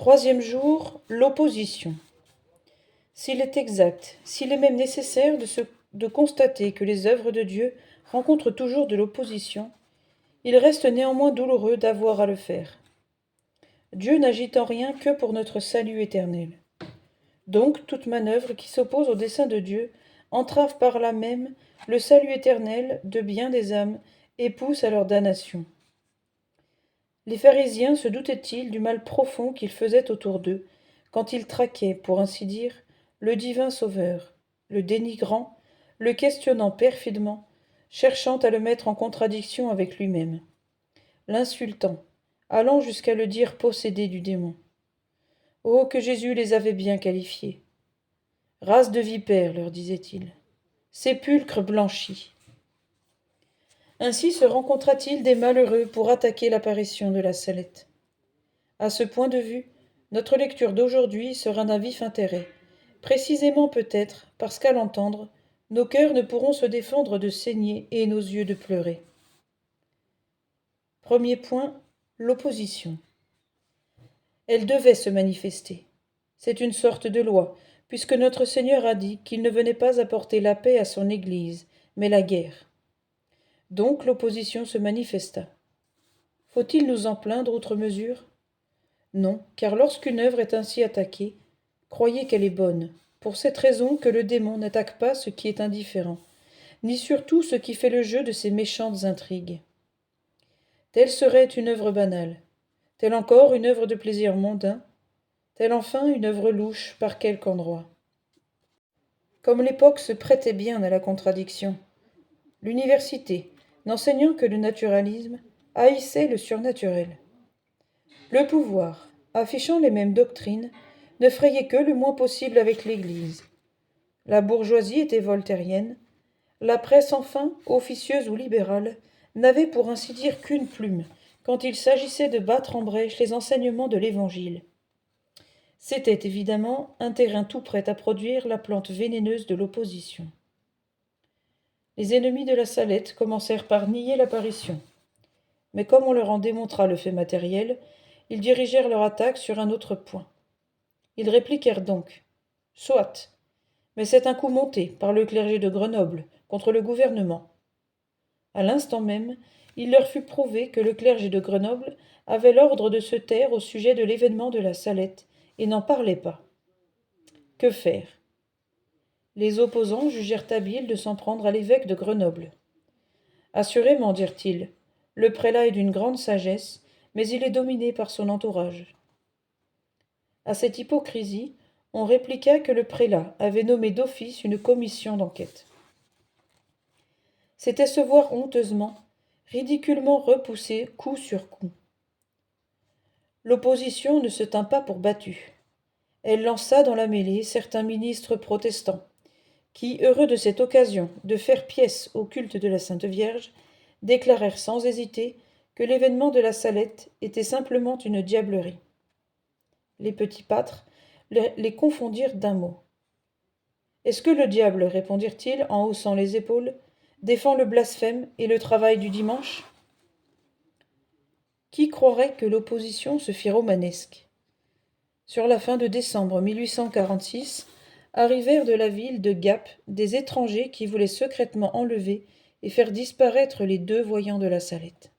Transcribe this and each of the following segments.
Troisième jour, l'opposition. S'il est exact, s'il est même nécessaire de constater que les œuvres de Dieu rencontrent toujours de l'opposition, il reste néanmoins douloureux d'avoir à le faire. Dieu n'agit en rien que pour notre salut éternel. Donc toute manœuvre qui s'oppose au dessein de Dieu entrave par là même le salut éternel de bien des âmes et pousse à leur damnation. Les pharisiens se doutaient-ils du mal profond qu'ils faisaient autour d'eux, quand ils traquaient, pour ainsi dire, le divin Sauveur, le dénigrant, le questionnant perfidement, cherchant à le mettre en contradiction avec lui-même, l'insultant, allant jusqu'à le dire possédé du démon. Oh, que Jésus les avait bien qualifiés. Race de vipères, leur disait-il, sépulcre blanchi. Ainsi se rencontra-t-il des malheureux pour attaquer l'apparition de la Salette. À ce point de vue, notre lecture d'aujourd'hui sera d'un vif intérêt, précisément peut-être parce qu'à l'entendre, nos cœurs ne pourront se défendre de saigner et nos yeux de pleurer. Premier point, l'opposition. Elle devait se manifester. C'est une sorte de loi, puisque notre Seigneur a dit qu'il ne venait pas apporter la paix à son Église, mais la guerre. Donc l'opposition se manifesta. Faut-il nous en plaindre outre mesure ? Non, car lorsqu'une œuvre est ainsi attaquée, croyez qu'elle est bonne, pour cette raison que le démon n'attaque pas ce qui est indifférent, ni surtout ce qui fait le jeu de ses méchantes intrigues. Telle serait une œuvre banale, telle encore une œuvre de plaisir mondain, telle enfin une œuvre louche par quelque endroit. Comme l'époque se prêtait bien à la contradiction, l'université, n'enseignant que le naturalisme, haïssait le surnaturel. Le pouvoir, affichant les mêmes doctrines, ne frayait que le moins possible avec l'Église. La bourgeoisie était voltairienne, la presse enfin, officieuse ou libérale, n'avait pour ainsi dire qu'une plume, quand il s'agissait de battre en brèche les enseignements de l'Évangile. C'était évidemment un terrain tout prêt à produire la plante vénéneuse de l'opposition. Les ennemis de la Salette commencèrent par nier l'apparition. Mais comme on leur en démontra le fait matériel, ils dirigèrent leur attaque sur un autre point. Ils répliquèrent donc « Soit, mais c'est un coup monté par le clergé de Grenoble contre le gouvernement. » À l'instant même, il leur fut prouvé que le clergé de Grenoble avait l'ordre de se taire au sujet de l'événement de la Salette et n'en parlait pas. Que faire ? Les opposants jugèrent habile de s'en prendre à l'évêque de Grenoble. Assurément, dirent-ils, le prélat est d'une grande sagesse, mais il est dominé par son entourage. À cette hypocrisie, on répliqua que le prélat avait nommé d'office une commission d'enquête. C'était se voir honteusement, ridiculement repoussé coup sur coup. L'opposition ne se tint pas pour battue. Elle lança dans la mêlée certains ministres protestants, qui, heureux de cette occasion de faire pièce au culte de la Sainte Vierge, déclarèrent sans hésiter que l'événement de la Salette était simplement une diablerie. Les petits pâtres les confondirent d'un mot. « Est-ce que le diable, répondirent-ils en haussant les épaules, défend le blasphème et le travail du dimanche ? Qui croirait que l'opposition se fit romanesque ? Sur la fin de décembre 1846, arrivèrent de la ville de Gap des étrangers qui voulaient secrètement enlever et faire disparaître les 2 voyants de la Salette.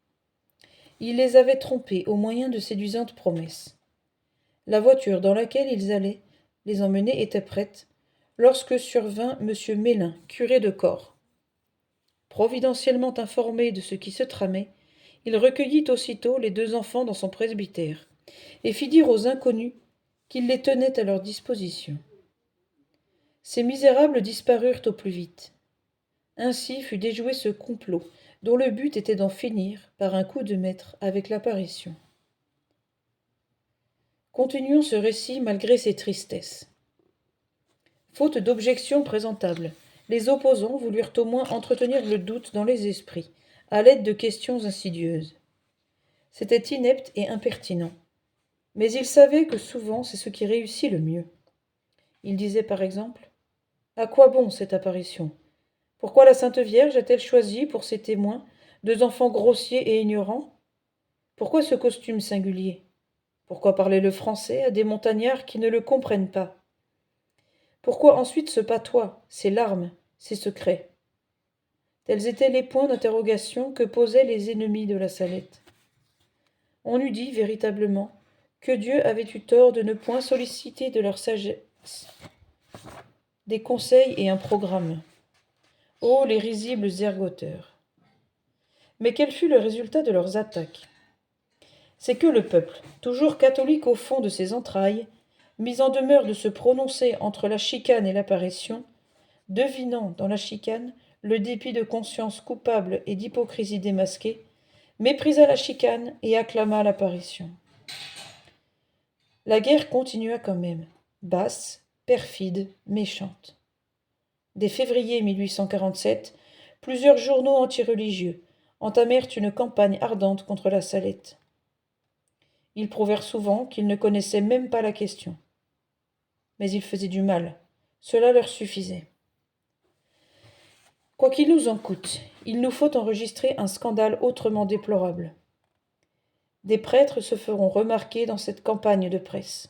Ils les avaient trompés au moyen de séduisantes promesses. La voiture dans laquelle ils allaient les emmener était prête, lorsque survint M. Mélin, curé de Corps. Providentiellement informé de ce qui se tramait, il recueillit aussitôt les 2 enfants dans son presbytère, et fit dire aux inconnus qu'il les tenait à leur disposition. Ces misérables disparurent au plus vite. Ainsi fut déjoué ce complot, dont le but était d'en finir, par un coup de maître, avec l'apparition. Continuons ce récit malgré ses tristesses. Faute d'objections présentables, les opposants voulurent au moins entretenir le doute dans les esprits, à l'aide de questions insidieuses. C'était inepte et impertinent. Mais ils savaient que souvent c'est ce qui réussit le mieux. Ils disaient par exemple « À quoi bon cette apparition ? Pourquoi la Sainte Vierge a-t-elle choisi pour ses témoins 2 enfants grossiers et ignorants ? Pourquoi ce costume singulier ? Pourquoi parler le français à des montagnards qui ne le comprennent pas? Pourquoi ensuite ce patois, ces larmes, ces secrets? Tels étaient les points d'interrogation que posaient les ennemis de la Salette. On eût dit véritablement que Dieu avait eu tort de ne point solliciter de leur sagesse des conseils et un programme. Oh, les risibles ergoteurs! Mais quel fut le résultat de leurs attaques? C'est que le peuple, toujours catholique au fond de ses entrailles, mis en demeure de se prononcer entre la chicane et l'apparition, devinant dans la chicane le dépit de conscience coupable et d'hypocrisie démasquée, méprisa la chicane et acclama l'apparition. La guerre continua quand même, basse, perfide, méchante. Dès février 1847, plusieurs journaux antireligieux entamèrent une campagne ardente contre la Salette. Ils prouvèrent souvent qu'ils ne connaissaient même pas la question. Mais ils faisaient du mal, cela leur suffisait. Quoi qu'il nous en coûte, il nous faut enregistrer un scandale autrement déplorable. Des prêtres se feront remarquer dans cette campagne de presse.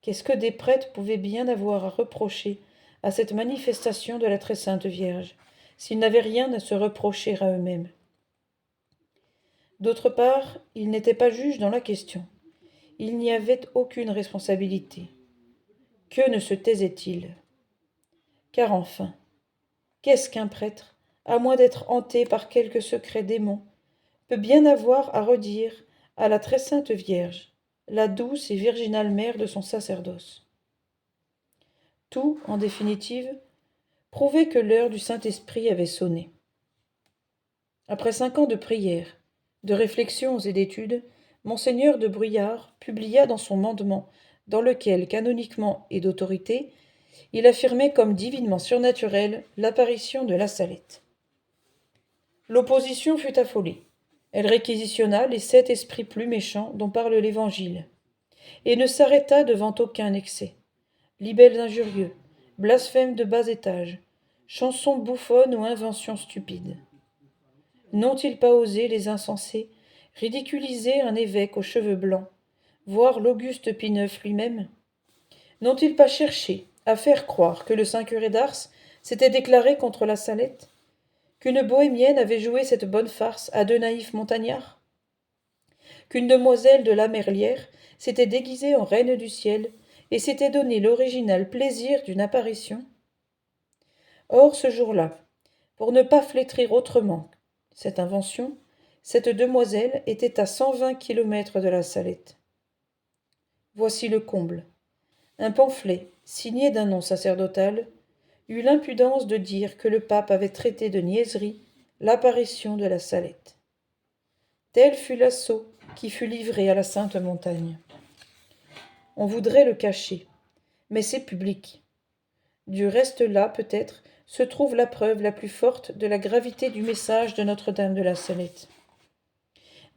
Qu'est-ce que des prêtres pouvaient bien avoir à reprocher à cette manifestation de la très sainte Vierge, s'ils n'avaient rien à se reprocher à eux-mêmes? D'autre part, ils n'étaient pas juges dans la question. Il n'y avait aucune responsabilité. Que ne se taisait-il? Car enfin, qu'est-ce qu'un prêtre, à moins d'être hanté par quelque secret démon, peut bien avoir à redire à la très sainte Vierge, la douce et virginale mère de son sacerdoce? Tout, en définitive, prouvait que l'heure du Saint-Esprit avait sonné. Après 5 ans de prières, de réflexions et d'études, Monseigneur de Bruyères publia dans son mandement, dans lequel, canoniquement et d'autorité, il affirmait comme divinement surnaturelle l'apparition de la Salette. L'opposition fut affolée. Elle réquisitionna les 7 esprits plus méchants dont parle l'Évangile, et ne s'arrêta devant aucun excès. Libelles injurieux, blasphèmes de bas étage, chansons bouffonnes ou inventions stupides. N'ont-ils pas osé, les insensés, ridiculiser un évêque aux cheveux blancs, voire l'Auguste Pie IX lui-même? N'ont-ils pas cherché à faire croire que le saint curé d'Ars s'était déclaré contre la Salette, qu'une bohémienne avait joué cette bonne farce à 2 naïfs montagnards, qu'une demoiselle de la Merlière s'était déguisée en reine du ciel et s'était donné l'original plaisir d'une apparition? Or, ce jour-là, pour ne pas flétrir autrement cette invention, cette demoiselle était à 120 kilomètres de la Salette. Voici le comble. Un pamphlet, signé d'un nom sacerdotal, eut l'impudence de dire que le pape avait traité de niaiserie l'apparition de la Salette. Tel fut l'assaut qui fut livré à la Sainte Montagne. On voudrait le cacher, mais c'est public. Du reste là, peut-être, se trouve la preuve la plus forte de la gravité du message de Notre-Dame de la Salette.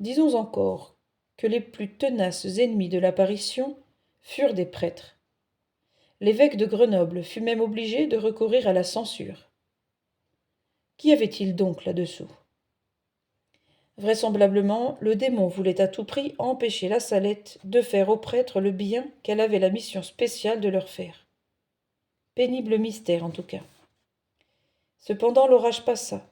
Disons encore que les plus tenaces ennemis de l'apparition furent des prêtres. L'évêque de Grenoble fut même obligé de recourir à la censure. Qu'y avait-il donc là-dessous? Vraisemblablement, le démon voulait à tout prix empêcher la Salette de faire aux prêtres le bien qu'elle avait la mission spéciale de leur faire. Pénible mystère en tout cas. Cependant l'orage passa,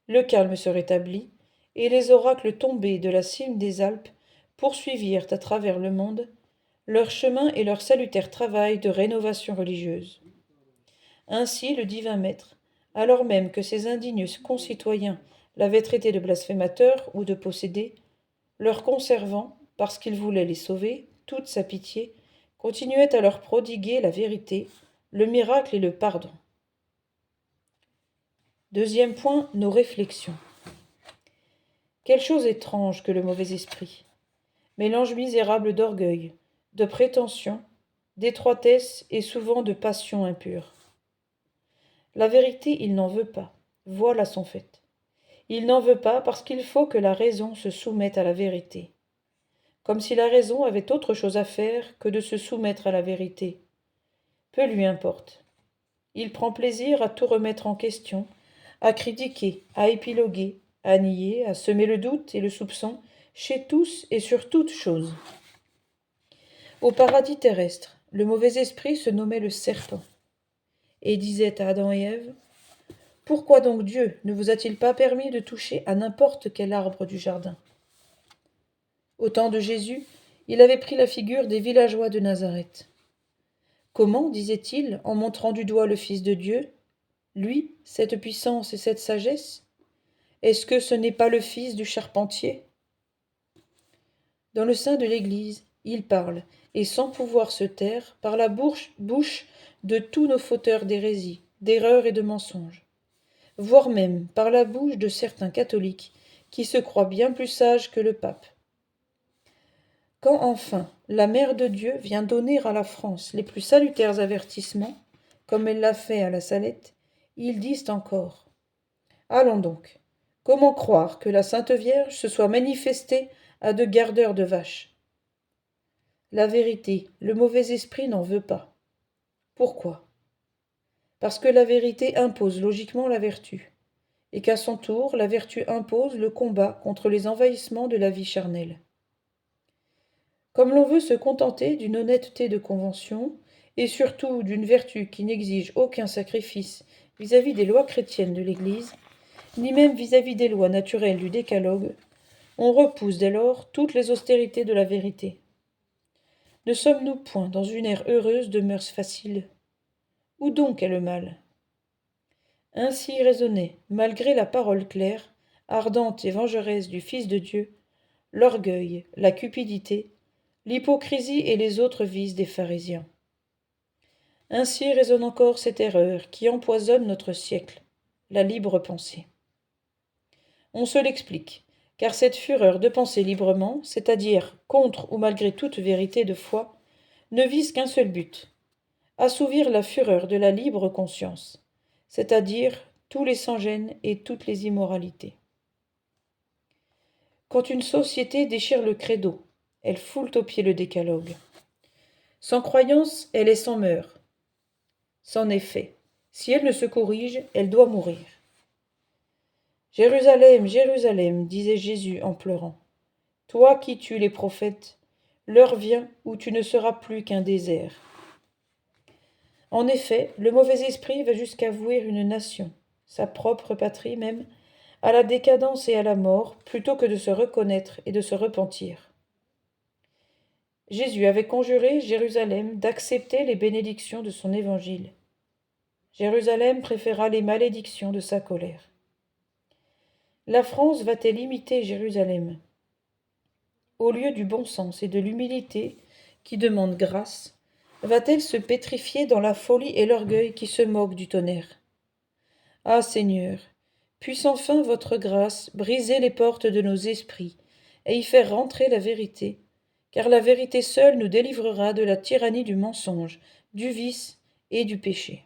le calme se rétablit, et les oracles tombés de la cime des Alpes poursuivirent à travers le monde leur chemin et leur salutaire travail de rénovation religieuse. Ainsi le divin maître, alors même que ses indignes concitoyens l'avaient traité de blasphémateur ou de possédé, leur conservant, parce qu'il voulait les sauver, toute sa pitié, continuait à leur prodiguer la vérité, le miracle et le pardon. Deuxième point, nos réflexions. Quelle chose étrange que le mauvais esprit! Mélange misérable d'orgueil, de prétention, d'étroitesse et souvent de passion impure. La vérité, il n'en veut pas. Voilà son fait. Il n'en veut pas parce qu'il faut que la raison se soumette à la vérité. Comme si la raison avait autre chose à faire que de se soumettre à la vérité. Peu lui importe. Il prend plaisir à tout remettre en question, à critiquer, à épiloguer, à nier, à semer le doute et le soupçon chez tous et sur toutes choses. Au paradis terrestre, le mauvais esprit se nommait le serpent, et disait à Adam et Ève, « Pourquoi donc Dieu ne vous a-t-il pas permis de toucher à n'importe quel arbre du jardin ?» Au temps de Jésus, il avait pris la figure des villageois de Nazareth. Comment, disait-il, en montrant du doigt le Fils de Dieu, lui, cette puissance et cette sagesse, est-ce que ce n'est pas le fils du charpentier ? Dans le sein de l'Église, il parle, et sans pouvoir se taire, par la bouche de tous nos fauteurs d'hérésie, d'erreurs et de mensonges, voire même par la bouche de certains catholiques qui se croient bien plus sages que le pape. Quand enfin la Mère de Dieu vient donner à la France les plus salutaires avertissements, comme elle l'a fait à la Salette, ils disent encore « Allons donc, comment croire que la Sainte Vierge se soit manifestée à de gardeurs de vaches ?» La vérité, le mauvais esprit n'en veut pas. Pourquoi ? Parce que la vérité impose logiquement la vertu, et qu'à son tour, la vertu impose le combat contre les envahissements de la vie charnelle. Comme l'on veut se contenter d'une honnêteté de convention, et surtout d'une vertu qui n'exige aucun sacrifice vis-à-vis des lois chrétiennes de l'Église, ni même vis-à-vis des lois naturelles du décalogue, on repousse dès lors toutes les austérités de la vérité. Ne sommes-nous point dans une ère heureuse de mœurs faciles ? Où donc est le mal ? Ainsi raisonnait, malgré la parole claire, ardente et vengeresse du Fils de Dieu, l'orgueil, la cupidité, l'hypocrisie et les autres vices des pharisiens. Ainsi résonne encore cette erreur qui empoisonne notre siècle, la libre pensée. On se l'explique, car cette fureur de penser librement, c'est-à-dire contre ou malgré toute vérité de foi, ne vise qu'un seul but, assouvir la fureur de la libre conscience, c'est-à-dire tous les sans-gêne et toutes les immoralités. Quand une société déchire le credo, elle foule aux pieds le décalogue. Sans croyance, elle est sans mœurs. C'en est fait. Si elle ne se corrige, elle doit mourir. Jérusalem, Jérusalem, disait Jésus en pleurant, toi qui tues les prophètes, l'heure vient où tu ne seras plus qu'un désert. En effet, le mauvais esprit va jusqu'à vouer une nation, sa propre patrie même, à la décadence et à la mort, plutôt que de se reconnaître et de se repentir. Jésus avait conjuré Jérusalem d'accepter les bénédictions de son évangile. Jérusalem préféra les malédictions de sa colère. La France va-t-elle imiter Jérusalem ? Au lieu du bon sens et de l'humilité qui demandent grâce, va-t-elle se pétrifier dans la folie et l'orgueil qui se moquent du tonnerre ? Ah Seigneur, puisse enfin votre grâce briser les portes de nos esprits et y faire rentrer la vérité, car la vérité seule nous délivrera de la tyrannie du mensonge, du vice et du péché.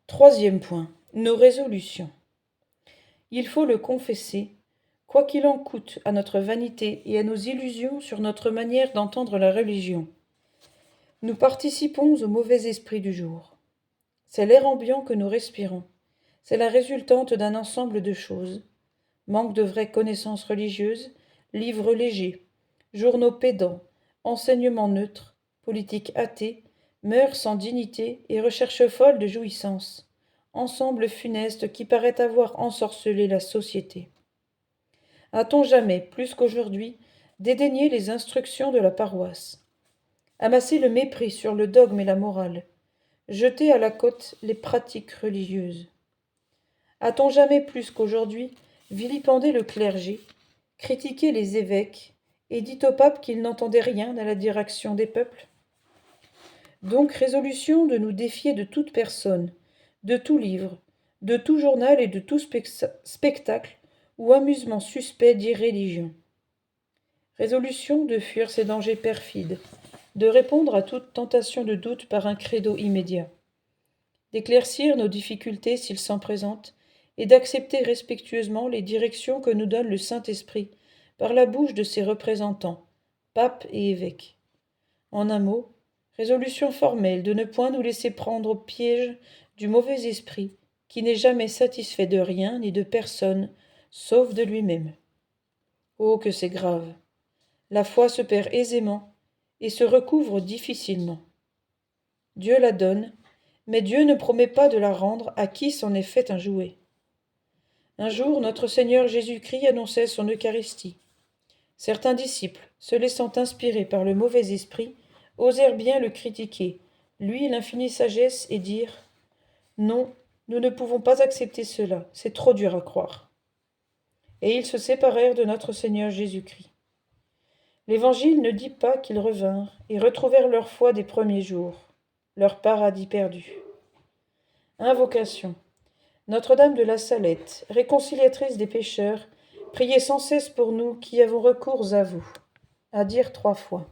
Troisième point, nos résolutions. Il faut le confesser, quoi qu'il en coûte à notre vanité et à nos illusions sur notre manière d'entendre la religion. Nous participons au mauvais esprit du jour. C'est l'air ambiant que nous respirons. C'est la résultante d'un ensemble de choses. Manque de vraies connaissances religieuses, livres légers, journaux pédants, enseignements neutres, politique athée, mœurs sans dignité et recherche folle de jouissance. Ensemble funeste qui paraît avoir ensorcelé la société. A-t-on jamais, plus qu'aujourd'hui, dédaigné les instructions de la paroisse, amassé le mépris sur le dogme et la morale, jeté à la côte les pratiques religieuses? A-t-on jamais plus qu'aujourd'hui vilipendé le clergé, critiqué les évêques et dit au pape qu'il n'entendait rien à la direction des peuples? Donc résolution de nous défier de toute personne, de tout livre, de tout journal et de tout spectacle ou amusement suspect d'irréligion. Résolution de fuir ces dangers perfides, de répondre à toute tentation de doute par un credo immédiat, d'éclaircir nos difficultés s'il s'en présente, et d'accepter respectueusement les directions que nous donne le Saint-Esprit par la bouche de ses représentants, papes et évêques. En un mot, résolution formelle de ne point nous laisser prendre au piège du mauvais esprit qui n'est jamais satisfait de rien ni de personne, sauf de lui-même. Oh, que c'est grave! La foi se perd aisément et se recouvre difficilement. Dieu la donne, mais Dieu ne promet pas de la rendre à qui s'en est fait un jouet. Un jour, notre Seigneur Jésus-Christ annonçait son Eucharistie. Certains disciples, se laissant inspirer par le mauvais esprit, osèrent bien le critiquer, lui l'infinie sagesse, et dire « Non, nous ne pouvons pas accepter cela, c'est trop dur à croire. » Et ils se séparèrent de notre Seigneur Jésus-Christ. L'Évangile ne dit pas qu'ils revinrent et retrouvèrent leur foi des premiers jours, leur paradis perdu. Invocation. Notre-Dame de la Salette, réconciliatrice des pécheurs, priez sans cesse pour nous qui avons recours à vous. À dire 3 fois.